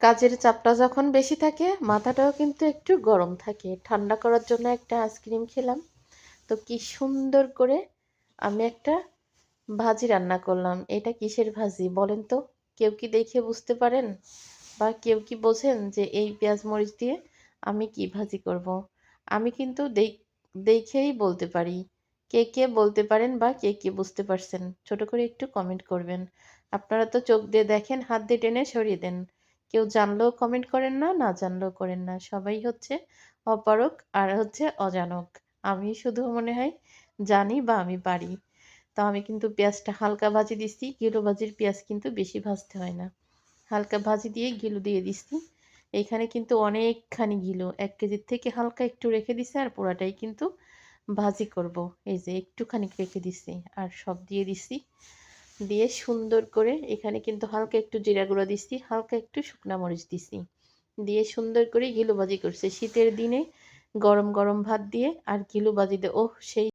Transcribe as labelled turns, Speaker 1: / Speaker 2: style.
Speaker 1: কাজের চাপটা যখন বেশি থাকে মাথাটাও কিন্তু একটু গরম থাকে। ঠান্ডা করার জন্য একটা আইসক্রিম খেলাম। তো কি সুন্দর করে আমি একটা ভাজি রান্না করলাম। এটা কিসের ভাজি বলেন তো? কেউ কি দেখে বুঝতে পারেন? বা কেউ কি বোঝেন যে এই পেঁয়াজ মরিচ দিয়ে আমি কি ভাজি করব? আমি কিন্তু দেখেই বলতে পারি। কে কে বলতে পারেন বা কে কে বুঝতে পারছেন? ছোট করে একটু কমেন্ট করবেন। আপনারা তো চোখ দিয়ে দেখেন, হাত দিয়ে টেনে সরিয়ে দেন। কেউ জানলেও কমেন্ট করেন না, না জানলেও করেন না। সবাই হচ্ছে অপারক আর হচ্ছে অজানক। আমি শুধু মনে হয় জানি বা আমি পারি। তো আমি কিন্তু পেঁয়াজটা হালকা ভাজি দিছি। গেলো ভাজির পেঁয়াজ কিন্তু বেশি ভাজতে হয় না। হালকা ভাজি দিয়ে গিলু দিয়ে দিছি। এখানে কিন্তু অনেকখানি গিলু, ১ কেজির থেকে হালকা একটু রেখে দিছি আর পুরাটাই কিন্তু ভাজি করব। এই যে একটুখানি রেখে দিছি আর সব দিয়ে দিছি। দিয়ে সুন্দর করে এখানে কিন্তু হালকা একটু জিরা গুঁড়া দিছি, হালকা একটু শুকনা মরিচ দিছি। দিয়ে সুন্দর করে ঘিলু ভাজি করছি। শীতের দিনে গরম গরম ভাত দিয়ে আর ঘিলু ভাজি দিয়ে ওহ সেই